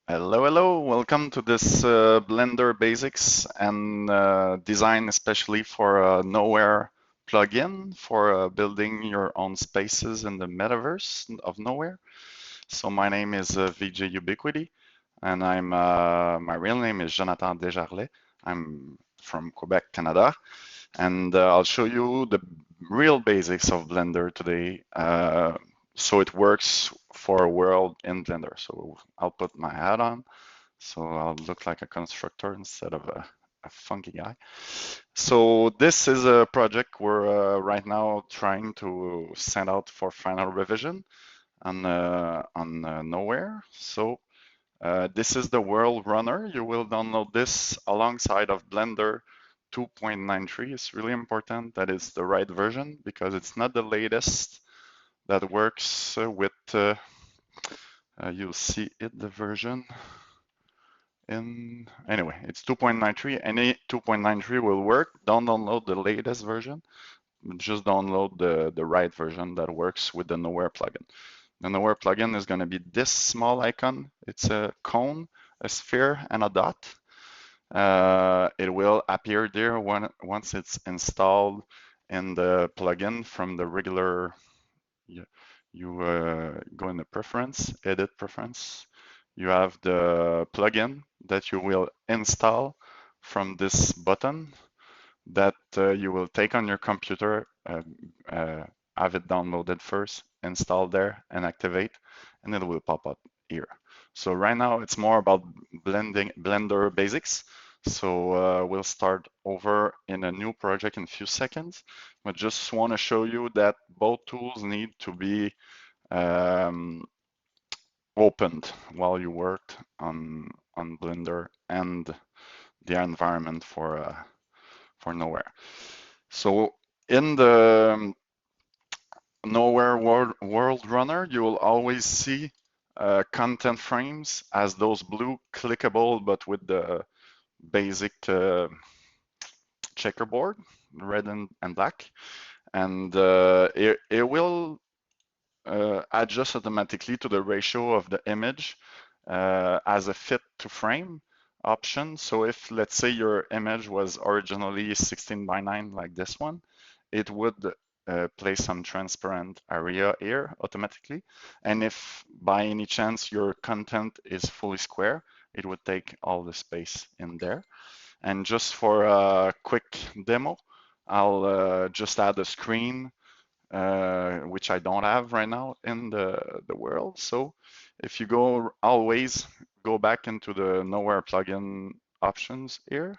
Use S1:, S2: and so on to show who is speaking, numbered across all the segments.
S1: Hello, welcome to this Blender Basics and design especially for a Nowhere plugin for building your own spaces in the metaverse of Nowhere. So my name is VJ Ubiquity and my real name is Jonathan Desjarlais. I'm from Quebec, Canada, and I'll show you the real basics of Blender today, so it works for a world in Blender. So I'll put my hat on, so I'll look like a constructor instead of a funky guy. So this is a project we're right now trying to send out for final revision on Nowhere. So this is the world runner. You will download this alongside of Blender 2.93. It's really important that it's the right version because it's not the latest that works with, you'll see it, the version anyway, it's 2.93. Any 2.93 will work. Don't download the latest version. Just download the right version that works with the Nowhere plugin. The Nowhere plugin is going to be this small icon. It's a cone, a sphere, and a dot. It will appear there once it's installed in the plugin from the regular. You go in the preference, edit preference. You have the plugin that you will install from this button that you will take on your computer, have it downloaded first, install there, and activate, and it will pop up here. So right now it's more about Blender basics. So we'll start over in a new project in a few seconds, but just want to show you that both tools need to be um, opened while you worked on Blender and the environment for Nowhere. So in the Nowhere World Runner, you will always see content frames as those blue clickable, but with the basic checkerboard, red and black. And it will adjust automatically to the ratio of the image as a fit to frame option. So if, let's say, your image was originally 16 by 9 like this one, it would place some transparent area here automatically. And if by any chance your content is fully square, it would take all the space in there. And just for a quick demo, I'll just add a screen, which I don't have right now in the world. So if you always go back into the Nowhere plugin options here,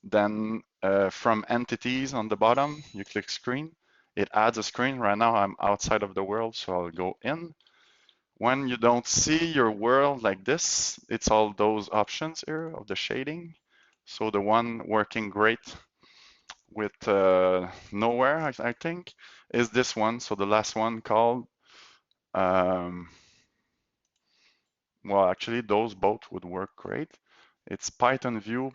S1: then from entities on the bottom, you click screen. It adds a screen. Right now I'm outside of the world, so I'll go in. When you don't see your world like this, it's all those options here of the shading. So the one working great with Nowhere, I think, is this one. So the last one called, well, actually those both would work great. It's Python View,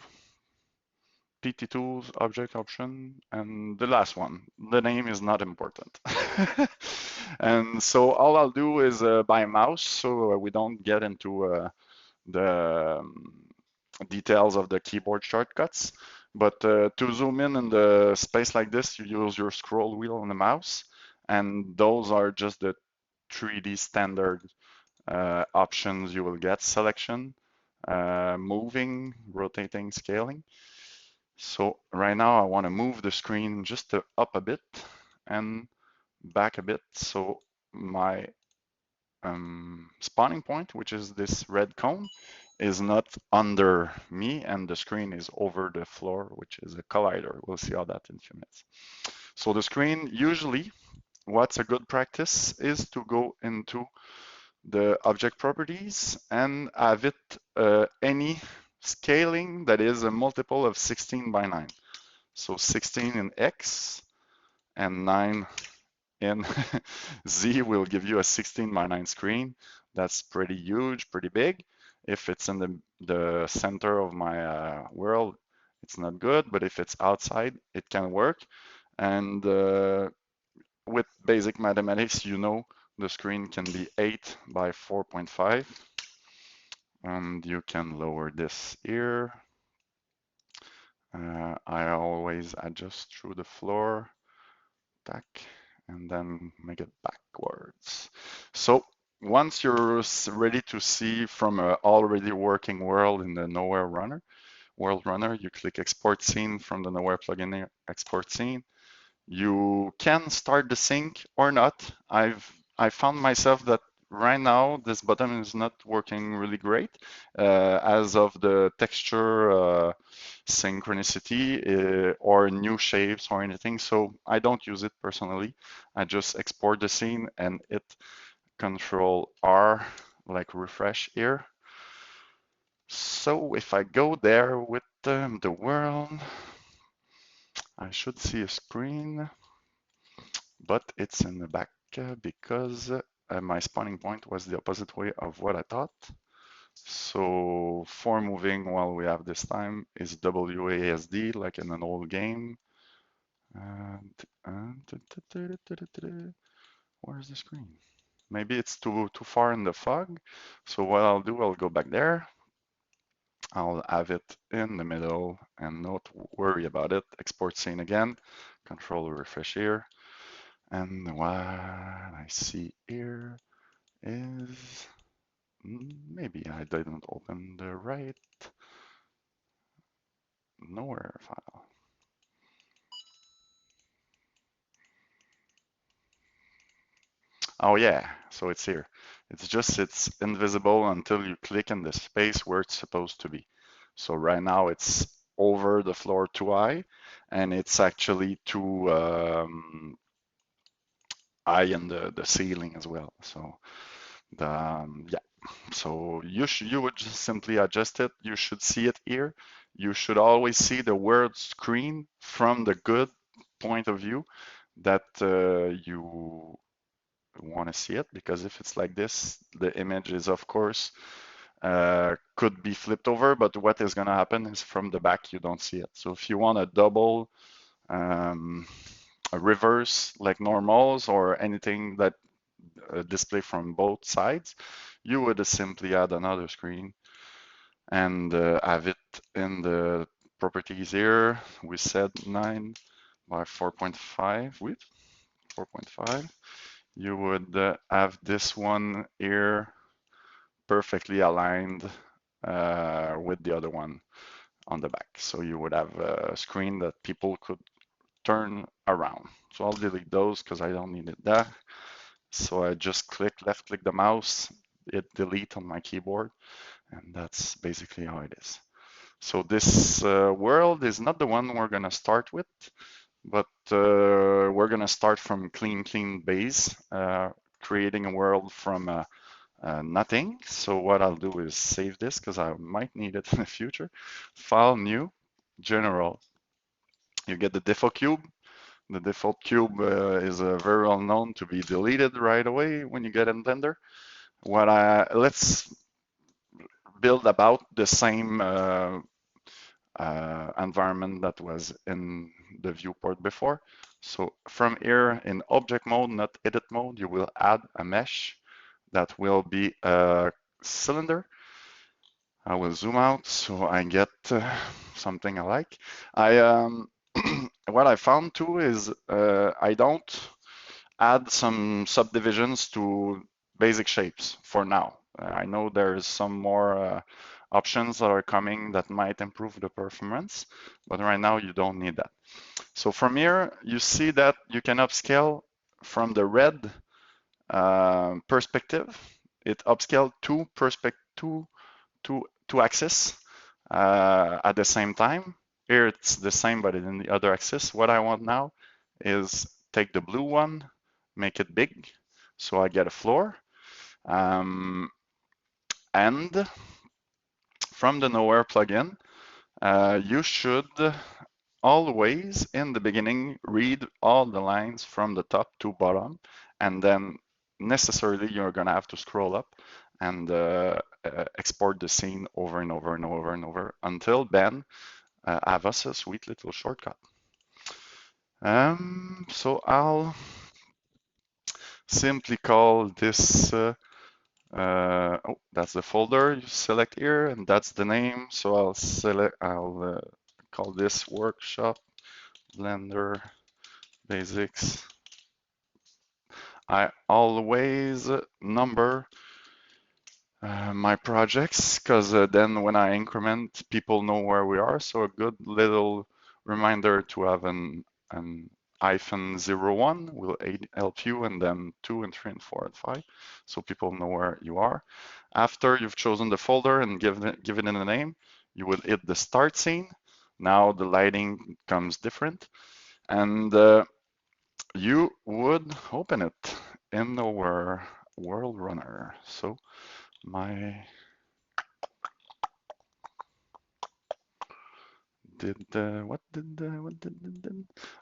S1: PT Tools, Object Option, and the last one. The name is not important. And so all I'll do is by mouse, so we don't get into the details of the keyboard shortcuts. But to zoom in the space like this, you use your scroll wheel on the mouse, and those are just the 3D standard options you will get: selection, moving, rotating, scaling. So right now I want to move the screen just up a bit and back a bit. So my spawning point, which is this red cone, is not under me, and the screen is over the floor, which is a collider. We'll see all that in a few minutes. So the screen, usually what's a good practice is to go into the object properties and have it any scaling that is a multiple of 16 by 9. So 16 in X and 9 in Z will give you a 16 by 9 screen. That's pretty huge, pretty big. If it's in the center of my world, it's not good, but if it's outside, it can work. And with basic mathematics, you know the screen can be 8 by 4.5. And you can lower this here. I always adjust through the floor, tack, and then make it backwards. So once you're ready to see from an already working world in the Nowhere World Runner, you click Export Scene from the Nowhere plugin, Export Scene. You can start the sync or not. I found myself that right now this button is not working really great as of the texture synchronicity or new shapes or anything. So I don't use it personally. I just export the scene and hit Control R like refresh here. So if I go there with the world, I should see a screen, but it's in the back because my spawning point was the opposite way of what I thought. So for moving while we have this time is WASD like in an old game. Where's the screen? Maybe it's too far in the fog. So what I'll do, I'll go back there. I'll have it in the middle and not worry about it. Export scene again. Control refresh here. And what I see here is maybe I didn't open the right nowhere file. Oh yeah, so it's here. It's invisible until you click in the space where it's supposed to be. So right now it's over the floor too high, and it's actually too high in the ceiling as well. So yeah, so you would just simply adjust it. You should see it here. You should always see the word screen from the good point of view that you want to see it, because if it's like this, the image is of course could be flipped over, but what is going to happen is from the back you don't see it. So if you want a double a reverse like normals or anything that display from both sides, you would simply add another screen and have it in the properties here. We said 9 by 4.5 width, 4.5. You would have this one here perfectly aligned with the other one on the back. So you would have a screen that people could turn around. So I'll delete those because I don't need it there. So I just left click the mouse, hit delete on my keyboard, and that's basically how it is. So this world is not the one we're gonna start with, but we're gonna start from clean base, creating a world from nothing. So what I'll do is save this because I might need it in the future. File, new, general. You get the default cube. The default cube is very well known to be deleted right away when you get in Blender. Let's build about the same environment that was in the viewport before. So from here in object mode, not edit mode, you will add a mesh that will be a cylinder. I will zoom out so I get something I like. What I found too is I don't add some subdivisions to basic shapes for now. I know there's some more options that are coming that might improve the performance, but right now you don't need that. So from here, you see that you can upscale from the red perspective. It upscaled two axes at the same time. Here it's the same, but in the other axis. What I want now is take the blue one, make it big, so I get a floor. And from the Nowhere plugin, you should always in the beginning read all the lines from the top to bottom, and then necessarily you're gonna have to scroll up and export the scene over and over and over and over until Ben have us a sweet little shortcut. So I'll simply call this Oh, that's the folder. You select here, and that's the name. So I'll call this workshop Blender Basics. I always number my projects because then when I increment, people know where we are. So a good little reminder to have an -01 will help you, and then 2 and 3 and 4 and 5, so people know where you are. After you've chosen the folder and given it a name, you will hit the start scene. Now the lighting becomes different, and you would open it in Nowhere World Runner. So my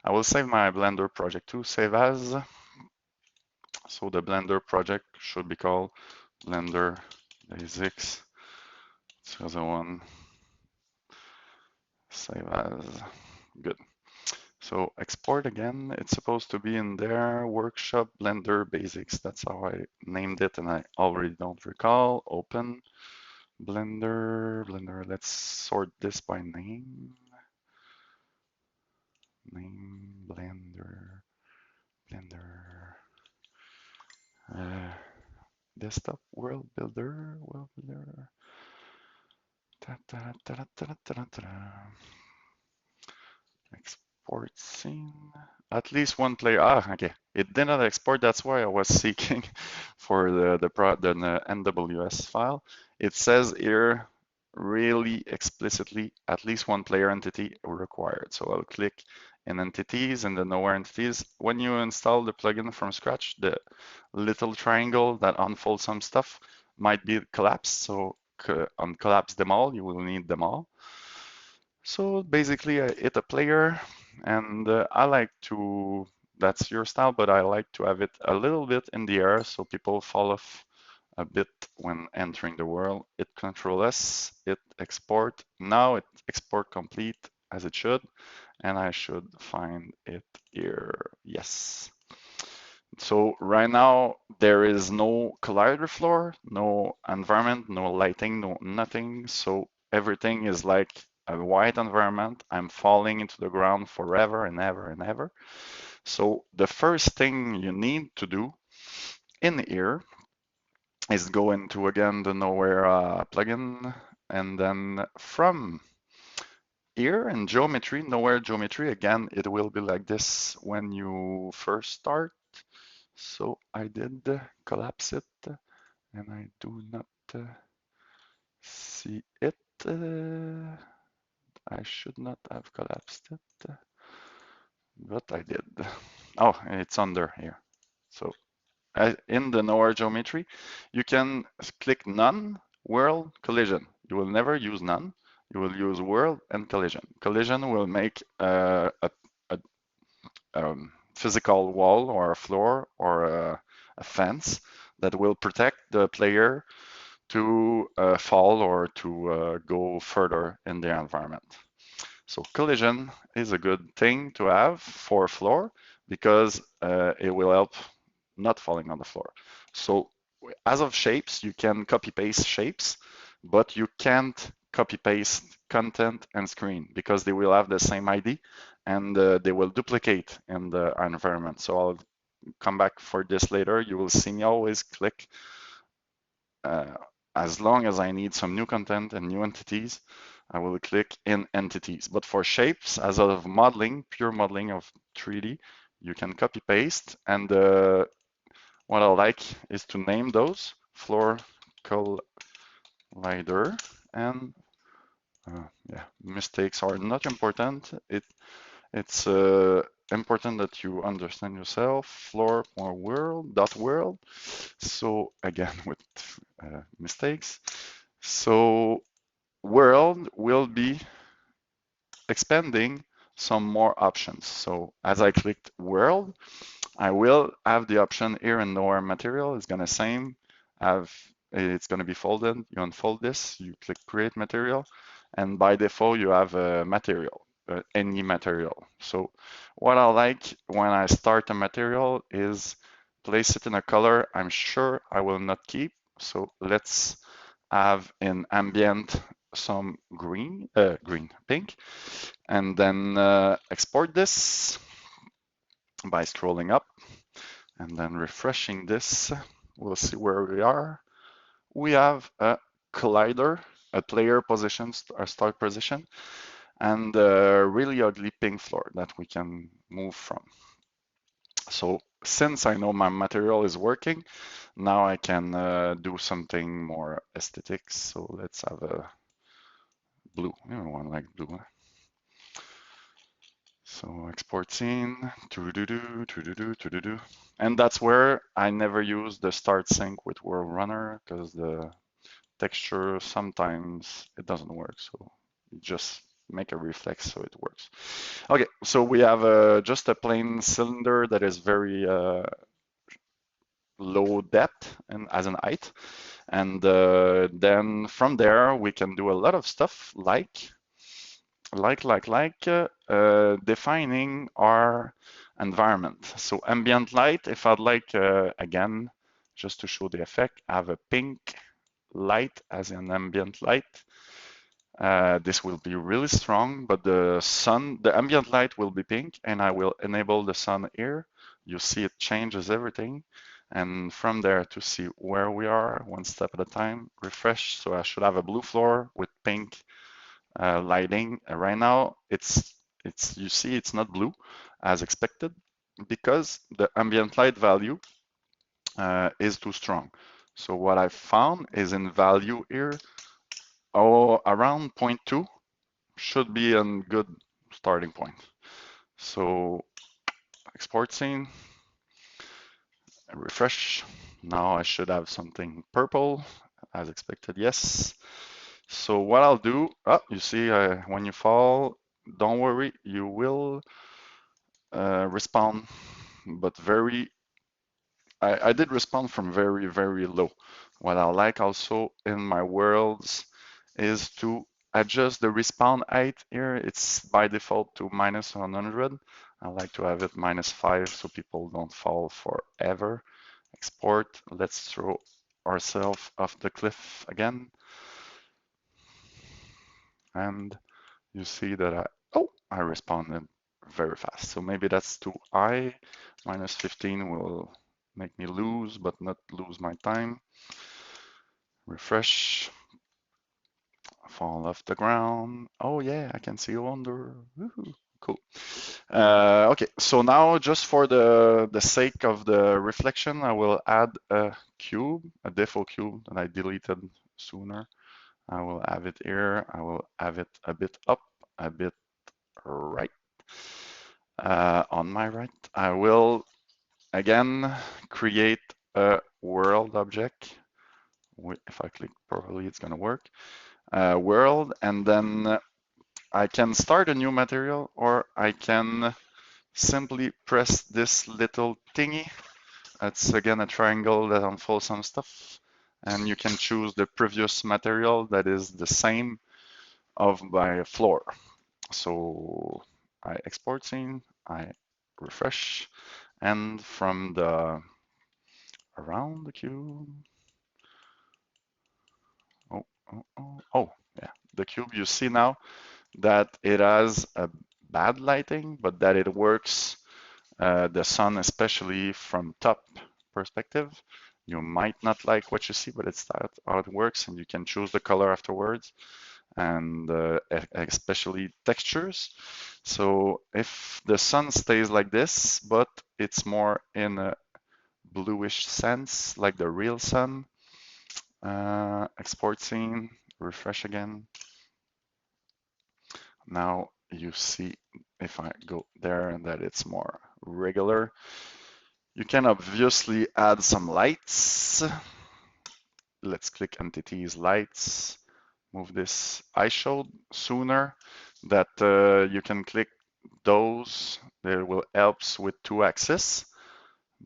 S1: I will save my Blender project too. Save as. So the Blender project should be called Blender Basics 2001. Save as. Good. So export again. It's supposed to be in there. Workshop Blender Basics. That's how I named it, and I already don't recall. Open Blender. Let's sort this by name. Blender. Desktop world builder. Ta, ta, ta, ta, ta, ta. Export scene. At least one player. Ah, okay. It did not export. That's why I was seeking for the NWS file. It says here really explicitly at least one player entity required. So I'll click in entities and the nowhere entities. When you install the plugin from scratch, the little triangle that unfolds some stuff might be collapsed. So uncollapse them all, you will need them all. So basically I hit a player, and I like to, that's your style, but I like to have it a little bit in the air so people fall off a bit when entering the world. Hit Control S, hit export. Now it export complete as it should, and I should find it here. Yes. So right now there is no collider floor, no environment, no lighting, no nothing. So everything is like a white environment. I'm falling into the ground forever and ever and ever. So the first thing you need to do in here is go into again the Nowhere plugin, and then from here in geometry, Nowhere geometry, again, it will be like this when you first start. So I did collapse it, and I do not see it. I should not have collapsed it, but I did. Oh, it's under here. So in the Nowhere geometry, you can click None, World, Collision. You will never use None. You will use World and Collision. Collision will make a physical wall or a floor or a fence that will protect the player to fall or to go further in the environment. So collision is a good thing to have for floor because it will help not falling on the floor. So as of shapes, you can copy paste shapes, but you can't copy paste content and screen because they will have the same ID and they will duplicate in the environment. So I'll come back for this later. You will see me always click as long as I need some new content and new entities, I will click in entities. But for shapes, as of modeling, pure modeling of 3D, you can copy paste. And what I like is to name those floor collider. And yeah, mistakes are not important. It's important that you understand yourself. Floor or world dot world. So again with mistakes. So world will be expanding some more options. So as I clicked world, I will have the option here in Nowhere material. It's gonna same have it's gonna be folded. You unfold this, you click create material, and by default you have a material, any material. So what I like when I start a material is place it in a color I'm sure I will not keep. So let's have in ambient some pink, and then export this by scrolling up and then refreshing this. We'll see where we are. We have a collider, a player position, a start position, and a really ugly pink floor that we can move from. So since I know my material is working, now I can do something more aesthetics. So let's have a blue. Everyone like blue. Huh? So export scene, and that's where I never use the start sync with World Runner because the texture sometimes it doesn't work. So you just make a reflex so it works. Okay, so we have just a plain cylinder that is very low depth and as an height, and then from there we can do a lot of stuff like defining our environment. So ambient light, if I'd like, again, just to show the effect, have a pink light as an ambient light. This will be really strong, but the ambient light will be pink, and I will enable the sun here. You see it changes everything. And from there to see where we are, one step at a time, refresh. So I should have a blue floor with pink lighting. Right now, you see it's not blue as expected because the ambient light value is too strong. So what I found is in value here, around 0.2 should be a good starting point. So export scene, refresh. Now I should have something purple as expected, yes. So what I'll do, you see when you fall, don't worry, you will respawn, but I did respawn from very, very low. What I like also in my worlds is to adjust the respawn height here. It's by default to -100. I like to have it -5 so people don't fall forever. Export, let's throw ourselves off the cliff again. And you see that I responded very fast. So maybe that's too high. -15 will make me lose, but not lose my time. Refresh, fall off the ground. Oh yeah, I can see you under. Woohoo. Cool. Okay, so now just for the sake of the reflection, I will add a cube, a default cube that I deleted sooner. I will have it here. I will have it a bit up, a bit right. On my right, I will again create a world object. If I click properly, it's going to work. World, and then I can start a new material, or I can simply press this little thingy. It's again a triangle that unfolds some stuff, and you can choose the previous material that is the same of my floor. So I export scene, I refresh, and from the around the cube, yeah, the cube, you see now that it has a bad lighting, but that it works the sun, especially from top perspective. You might not like what you see, but it's that how it works, and you can choose the color afterwards, and especially textures. So if the sun stays like this, but it's more in a bluish sense, like the real sun, export scene, refresh again. Now you see if I go there and that it's more regular. You can obviously add some lights. Let's click entities, lights, move this. I showed sooner that you can click those, they will help with 2 axes.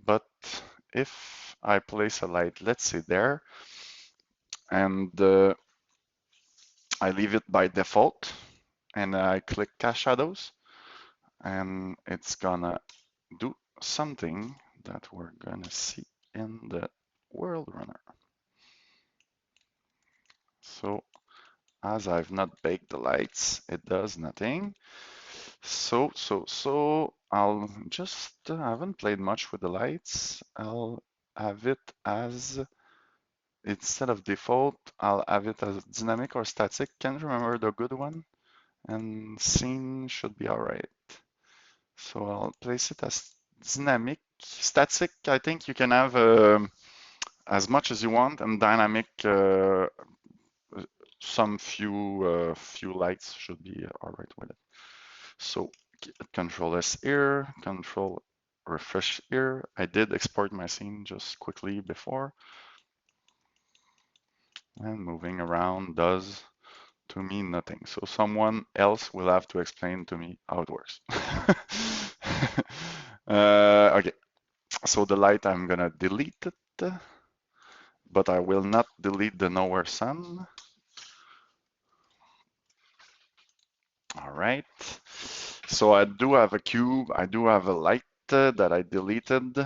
S1: But if I place a light, let's say there, and I leave it by default, and I click cast shadows, and it's gonna do something that we're gonna see in the world runner. So as I've not baked the lights, it does nothing. So I'll just, I haven't played much with the lights. I'll have it as, instead of default, I'll have it as dynamic or static. Can't remember the good one. And scene should be all right. So I'll place it as dynamic. Static, I think you can have as much as you want, and dynamic, some few lights should be all right with it. So Control S here, Control refresh here. I did export my scene just quickly before. And moving around does to me nothing. So someone else will have to explain to me how it works. Okay, so the light, I'm gonna delete it, but I will not delete the nowhere sun. All right. So I do have a cube. I do have a light that I deleted.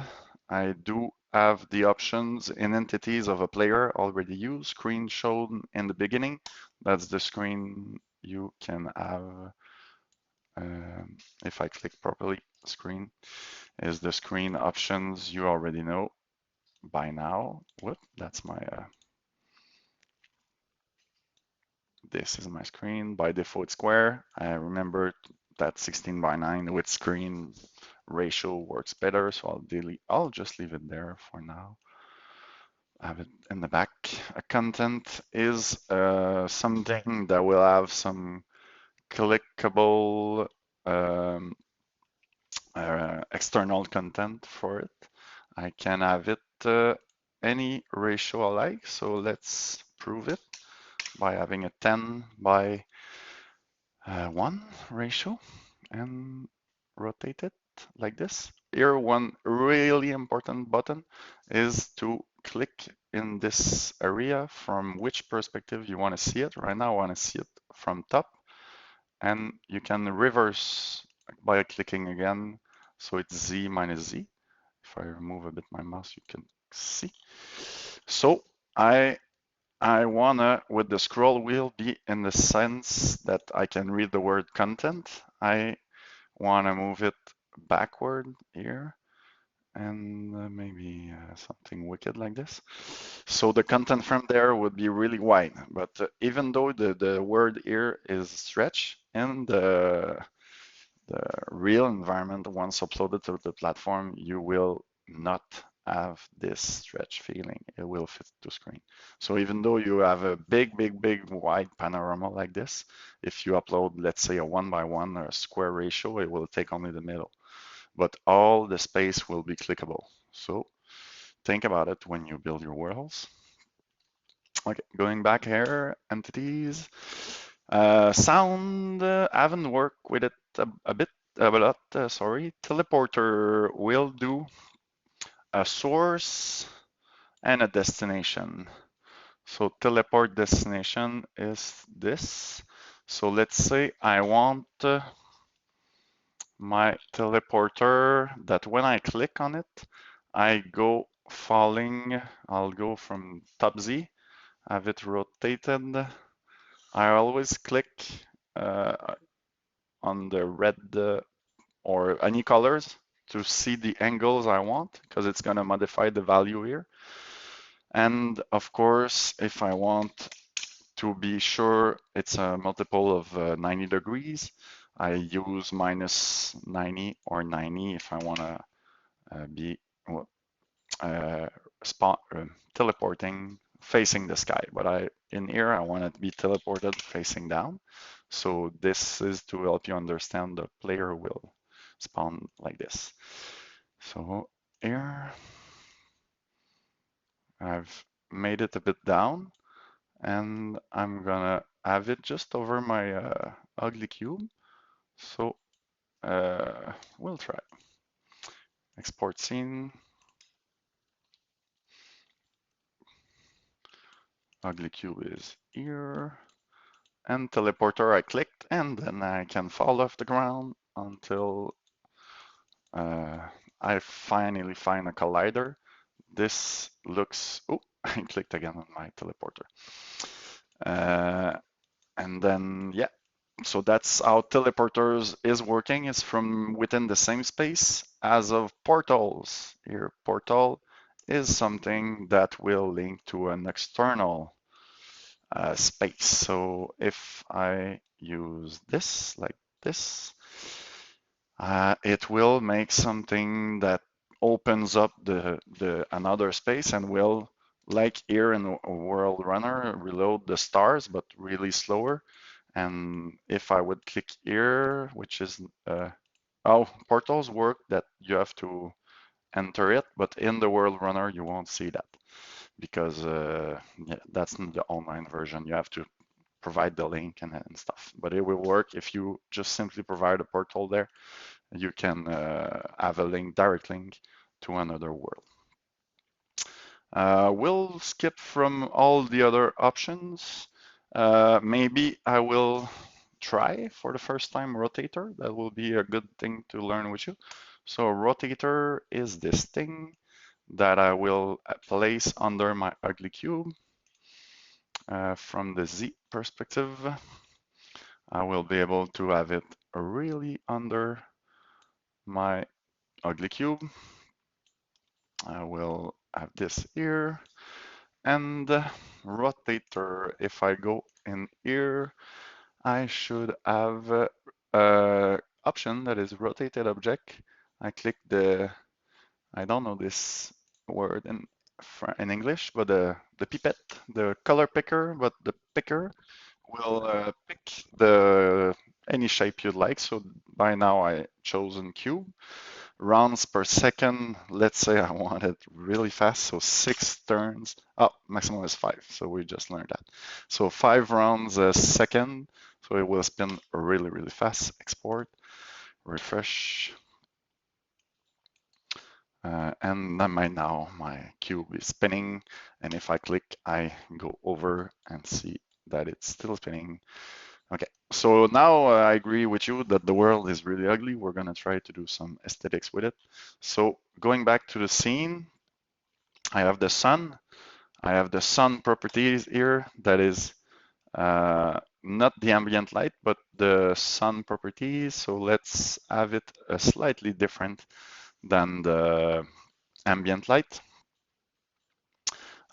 S1: I do have the options in entities of a player already used. Screen shown in the beginning. That's the screen you can have. If I click properly, screen is the screen options you already know by now. Whoop, that's my this is my screen by default square. I remember that 16 by 9 with screen ratio works better, so I'll just leave it there for now. Have it in the back. A content is something that will have some clickable external content for it. I can have it any ratio I like, so let's prove it by having a 10 by 1 ratio and rotate it like this. Here, one really important button is to click in this area from which perspective you want to see it. Right now, I want to see it from top, and you can reverse by clicking again. So it's Z minus Z. If I remove a bit my mouse, you can see. So I wanna, with the scroll wheel, be in the sense that I can read the word content. I wanna move it backward here and maybe something wicked like this. So the content from there would be really wide, but even though the word here is stretch in the real environment, once uploaded to the platform, you will not have this stretch feeling. It will fit to screen. So even though you have a big wide panorama like this, if you upload, let's say, a 1 by 1 or a square ratio, it will take only the middle. But all the space will be clickable. So think about it when you build your worlds. Okay, going back here, entities. Sound, I haven't worked with it a lot, sorry. Teleporter will do a source and a destination. So teleport destination is this. So let's say I want my teleporter that when I click on it, I go falling, I'll go from top Z, have it rotated. I always click on the red or any colors to see the angles I want, because it's going to modify the value here. And of course, if I want to be sure it's a multiple of 90 degrees, I use minus 90 or 90 if I want to be teleporting facing the sky. But in here, I want it to be teleported facing down. So this is to help you understand the player will spawn like this. So here, I've made it a bit down, and I'm gonna have it just over my ugly cube. So we'll try. Export scene. Ugly cube is here. And teleporter I clicked, and then I can fall off the ground until I finally find a collider. This looks, oh, I clicked again on my teleporter. And then, yeah, so that's how teleporters is working. It's from within the same space as of portals. Here, portal is something that will link to an external space. So if I use this like this, it will make something that opens up the another space and will, like here in World Runner, reload the stars, but really slower. And if I would click here, which is oh, portals work that you have to enter it, but in the World Runner you won't see that because yeah, that's not the online version. You have to provide the link and stuff. But it will work if you just simply provide a portal there. You can have a link, direct link to another world. We'll skip from all the other options. Maybe I will try for the first time rotator. That will be a good thing to learn with you. So rotator is this thing that I will place under my ugly cube. From the Z perspective, I will be able to have it really under my ugly cube. I will have this here and rotator. If I go in here, I should have a option that is rotated object. I click the, I don't know this word in English, but the pipette, the color picker, but the picker will pick the any shape you'd like. So by now I chosen cube. Rounds per second, let's say I want it really fast, so 6 turns. Oh, maximum is 5, so we just learned that. So 5 rounds a second, so it will spin really, really fast. Export, refresh, and then my cube is spinning, and if I click, I go over and see that it's still spinning. Okay, so now I agree with you that the world is really ugly. We're gonna try to do some aesthetics with it. So going back to the scene, I have the sun. I have the sun properties here. That is not the ambient light, but the sun properties. So let's have it slightly different than the ambient light.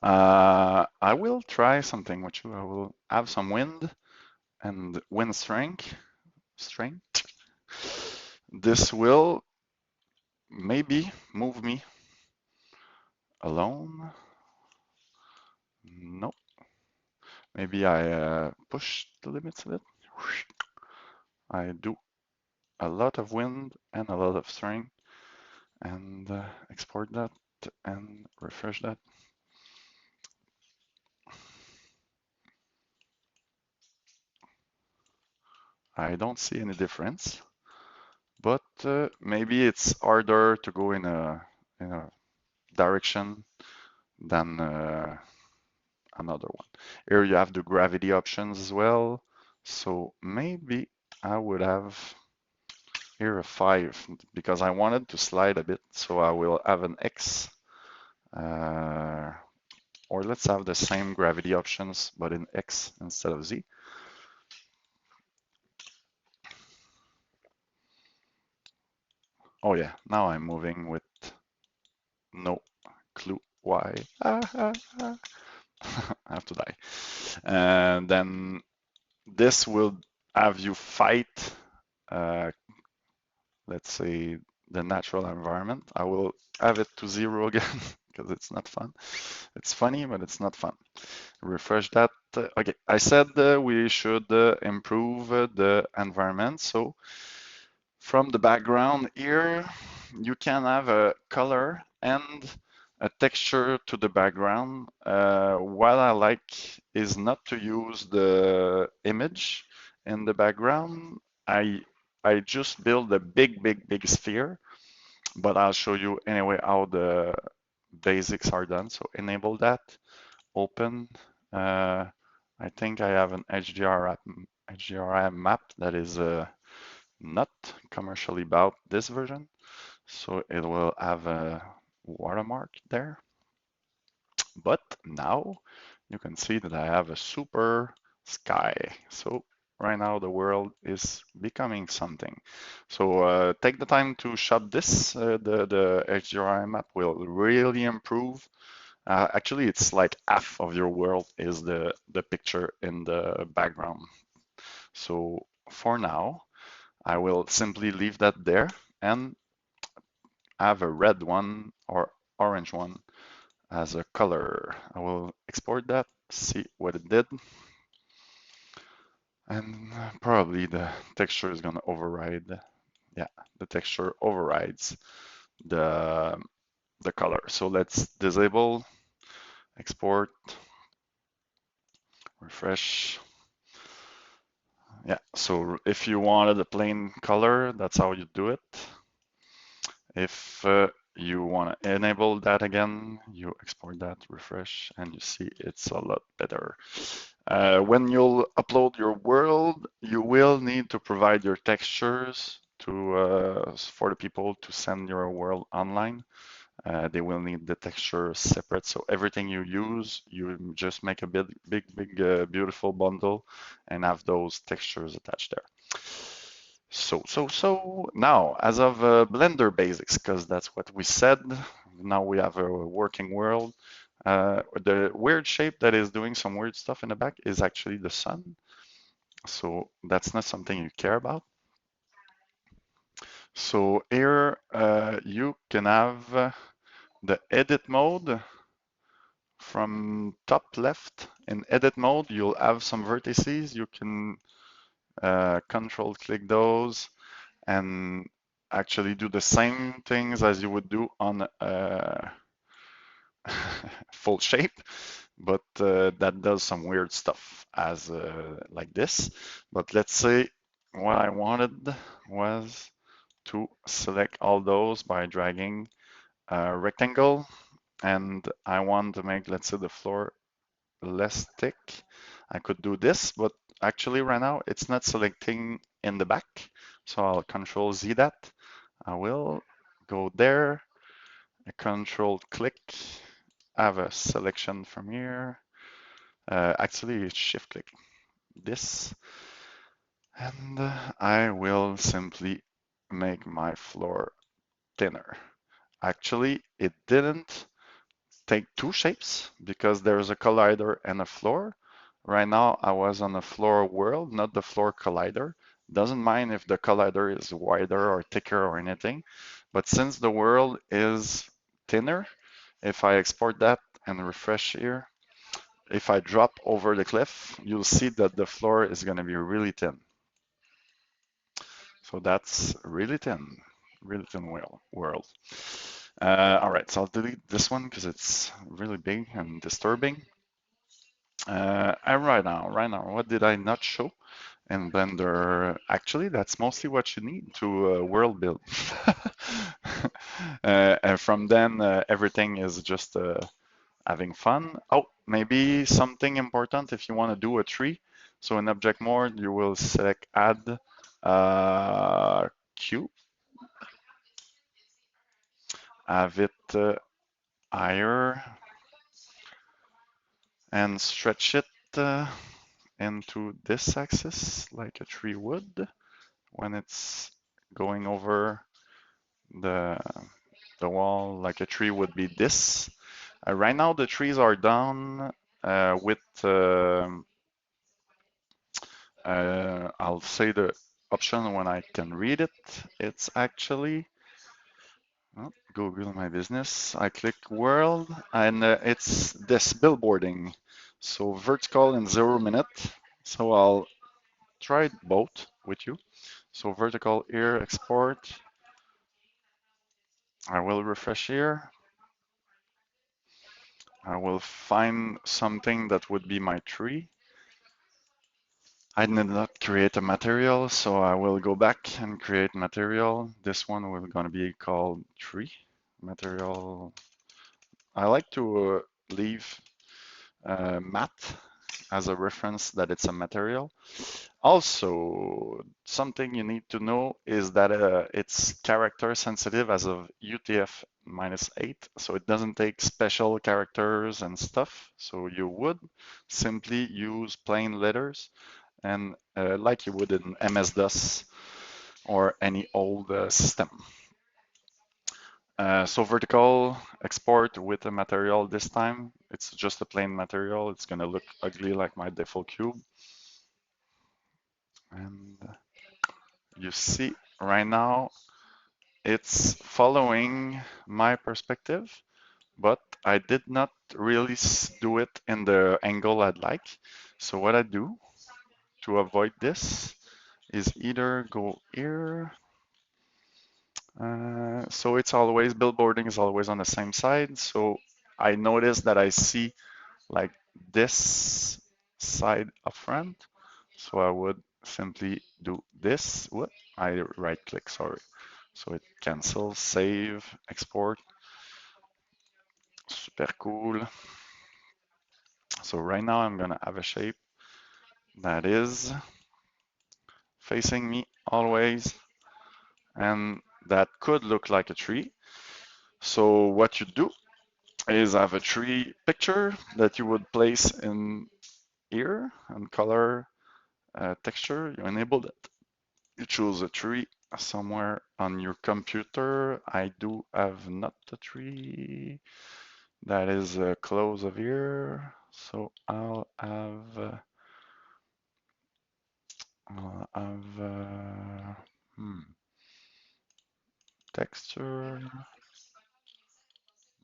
S1: I will try something with you. I will have some wind and wind strength. This will maybe move me alone. No. Maybe I push the limits a bit. I do a lot of wind and a lot of strength and export that and refresh that. I don't see any difference, but maybe it's harder to go in a direction than another one. Here you have the gravity options as well. So maybe I would have here a 5 because I wanted to slide a bit. So I will have an X. Or let's have the same gravity options, but in X instead of Z. Oh yeah, now I'm moving with no clue why. I have to die. And then this will have you fight, let's say, the natural environment. I will have it to 0 again because it's not fun. It's funny, but it's not fun. Refresh that. Okay, I said we should improve the environment. So from the background here, you can have a color and a texture to the background. What I like is not to use the image in the background. I just build a big sphere, but I'll show you anyway how the basics are done. So enable that, open. I think I have an HDRI map that is not commercially about this version. So it will have a watermark there. But now you can see that I have a super sky. So right now the world is becoming something. So take the time to shop this. The HDRI map will really improve. Actually, it's like half of your world is the picture in the background. So for now, I will simply leave that there and have a red one or orange one as a color. I will export that, see what it did, and probably the texture is gonna override. Yeah, the texture overrides the the color. So let's disable, export, refresh. Yeah, so if you wanted a plain color, that's how you do it. If you want to enable that again, you export that, refresh, and you see it's a lot better. When you'll upload your world, you will need to provide your textures for the people to send your world online. They will need the texture separate. So everything you use, you just make a big, beautiful bundle and have those textures attached there. So now, as of Blender basics, because that's what we said, now we have a working world. The weird shape that is doing some weird stuff in the back is actually the sun. So that's not something you care about. So here you can have the edit mode from top left. In edit mode, you'll have some vertices. You can control click those and actually do the same things as you would do on full shape, but that does some weird stuff as like this. But let's say what I wanted was to select all those by dragging a rectangle, and I want to make, let's say, the floor less thick. I could do this, but actually right now it's not selecting in the back. So I'll control Z that. I will go there, control click, have a selection from here. Actually, shift click this, and I will simply make my floor thinner. Actually, it didn't take two shapes because there's a collider and a floor. Right now, I was on the floor world, not the floor collider. Doesn't mind if the collider is wider or thicker or anything, but since the world is thinner, if I export that and refresh here, if I drop over the cliff, you'll see that the floor is going to be really thin. So that's really thin world. All right, so I'll delete this one because it's really big and disturbing. And right now, what did I not show in Blender? Actually, that's mostly what you need to world build. And from then, everything is just having fun. Oh, maybe something important if you want to do a tree. So in object mode, you will select add cube, have it higher, and stretch it into this axis like a tree would when it's going over the the wall, like a tree would be this. Right now the trees are done with I'll say the option when I can read it. It's actually Google My Business. I click World, and it's this billboarding. So vertical in 0 minute. So I'll try both with you. So vertical here, export. I will refresh here. I will find something that would be my tree. I did not create a material, so I will go back and create material. This one will gonna be called tree material. I like to leave matte as a reference that it's a material. Also, something you need to know is that it's character sensitive as of -8, so it doesn't take special characters and stuff. So you would simply use plain letters and like you would in MS-DOS or any old system. So vertical export with a material this time. It's just a plain material. It's gonna look ugly like my default cube. And you see right now it's following my perspective, but I did not really do it in the angle I'd like. So what I do to avoid this is either go here. So it's always, billboarding is always on the same side. So I notice that I see like this side up front. So I would simply do this. What? I right click, sorry. So it cancels, save, export. Super cool. So right now I'm gonna have a shape that is facing me always, and that could look like a tree. So what you do is have a tree picture that you would place in here and color texture. You enable that. You choose a tree somewhere on your computer. I do have not a tree that is close of here, so I'll have texture,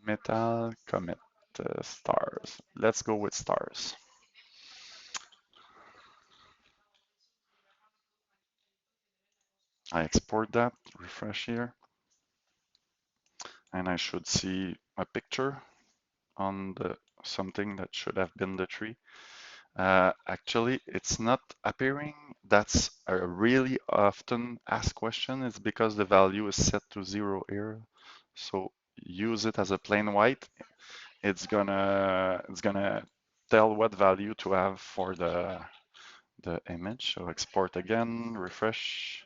S1: metal, comet, stars. Let's go with stars. I export that, refresh here, and I should see a picture on the something that should have been the tree. Actually, it's not appearing. That's a really often asked question. It's because the value is set to 0 here. So use it as a plain white. It's gonna tell what value to have for the image. So export again, refresh,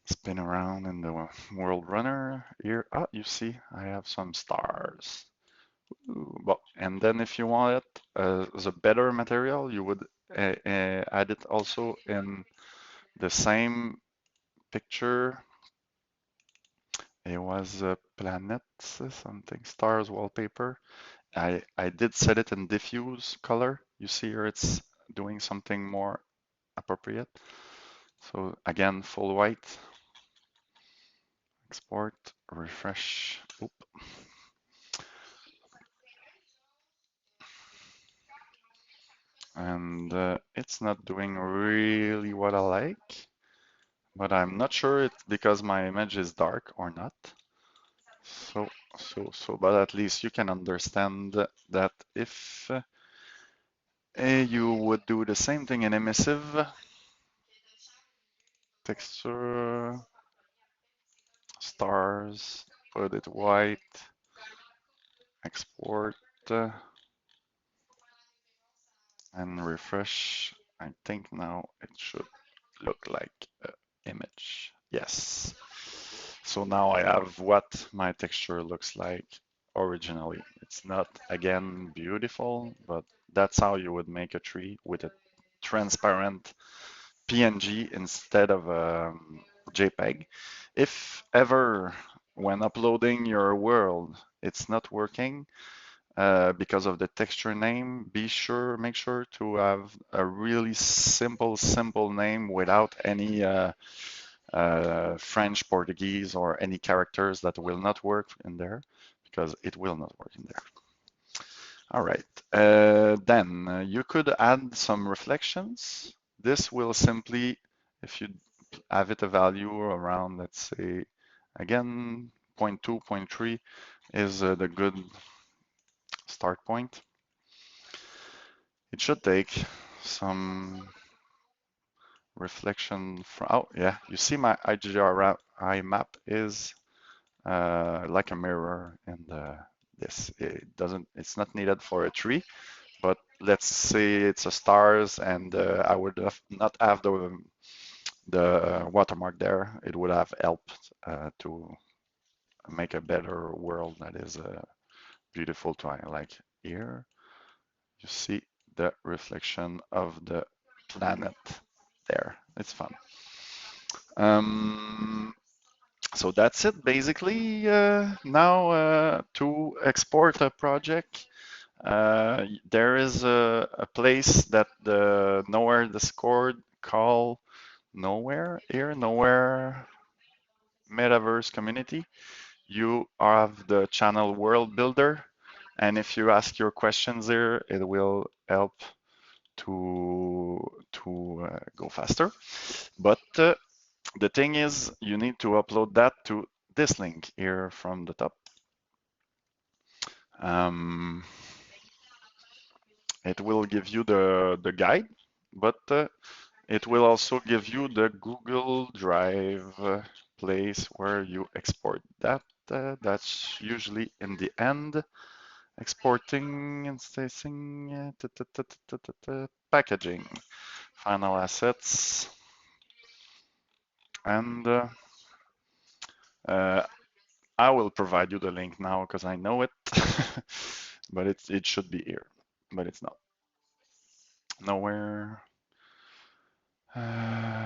S1: spin around in the world runner here. Ah, you see, I have some stars. Well, and then if you want it as a better material, you would add it also in the same picture. It was a planet, something, stars wallpaper. I did set it in diffuse color. You see here it's doing something more appropriate. So again, full white, export, refresh. Oop. And it's not doing really what I like, but I'm not sure it's because my image is dark or not. But at least you can understand that if you would do the same thing in emissive, texture, stars, put it white, export, and refresh. I think now it should look like an image. Yes. So now I have what my texture looks like originally. It's not, again, beautiful, but that's how you would make a tree with a transparent PNG instead of a JPEG. If ever when uploading your world, it's not working because of the texture name, make sure to have a really simple name without any French, Portuguese, or any characters that will not work in there, because it will not work in there. All right, then you could add some reflections. This will simply, if you have it a value around, let's say, again, 0.2, 0.3 is the good start point. It should take some reflection from, oh yeah, you see my IGRI map is like a mirror, and it's not needed for a tree, but let's say it's a stars, and I would not have the watermark there. It would have helped to make a better world that is beautiful to eye. Like here, you see the reflection of the planet there. It's fun. So that's it basically. Now to export a project, there is a place that the Nowhere Discord call Nowhere here, Nowhere Metaverse Community. You have the channel World Builder, and if you ask your questions there, it will help to go faster. But the thing is, you need to upload that to this link here from the top. It will give you the guide, but it will also give you the Google Drive place where you export that. That's usually in the end. Exporting and staging, packaging, final assets, and I will provide you the link now because I know it, but it should be here, but it's not. Nowhere.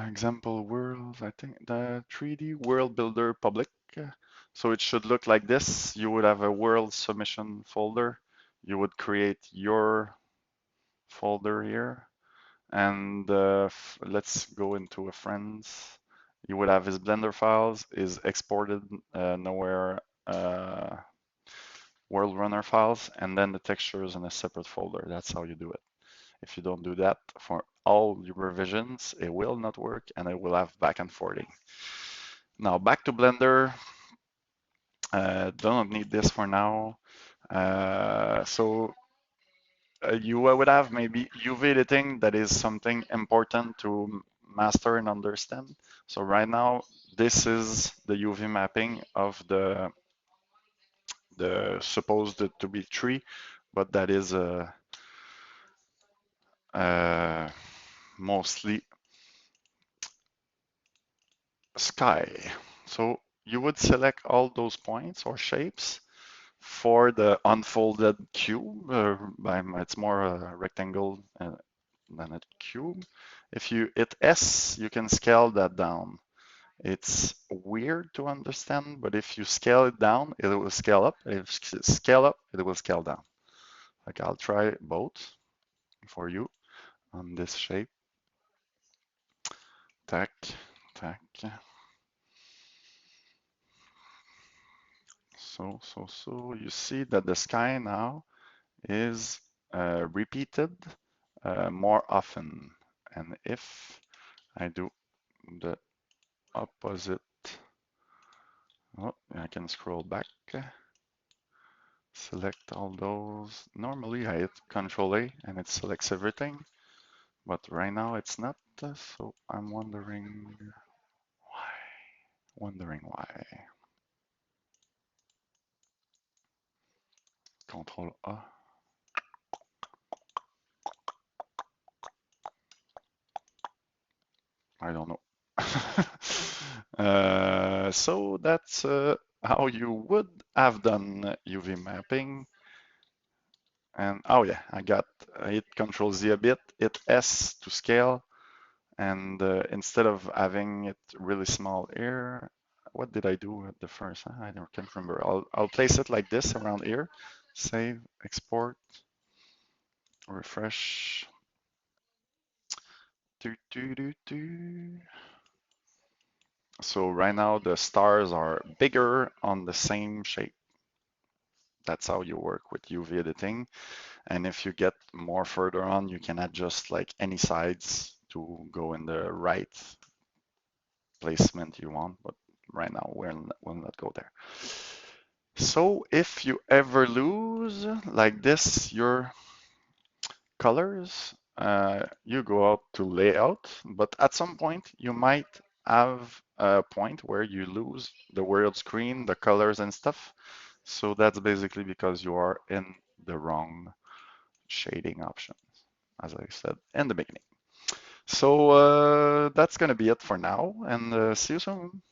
S1: Example world, I think the 3D world builder public. So it should look like this. You would have a world submission folder. You would create your folder here. And let's go into a friends. You would have his Blender files, is exported nowhere world runner files, and then the textures in a separate folder. That's how you do it. If you don't do that for all your revisions, it will not work and it will have back and forthing. Now back to Blender. Don't need this for now. So you would have maybe UV editing that is something important to master and understand. So right now, this is the UV mapping of the supposed to be tree, but that is mostly sky. So you would select all those points or shapes for the unfolded cube. It's more a rectangle than a cube. If you hit S, you can scale that down. It's weird to understand, but if you scale it down, it will scale up. If you scale up, it will scale down. Like I'll try both for you on this shape. Tack, tack. So you see that the sky now is repeated more often. And if I do the opposite, oh, I can scroll back, select all those. Normally I hit Control A and it selects everything, but right now it's not. So I'm wondering why. Wondering why. Control A. I don't know. So that's how you would have done UV mapping. And oh yeah, I hit Control Z a bit, hit S to scale, and instead of having it really small here, what did I do at the first? I can't remember. I'll place it like this around here. Save, export, refresh. So right now the stars are bigger on the same shape. That's how you work with UV editing. And if you get more further on, you can adjust like any sides to go in the right placement you want. But right now we'll not go there. So if you ever lose like this your colors, you go out to layout, but at some point you might have a point where you lose the world screen, the colors and stuff. So that's basically because you are in the wrong shading options, as I said in the beginning. So that's going to be it for now, and see you soon.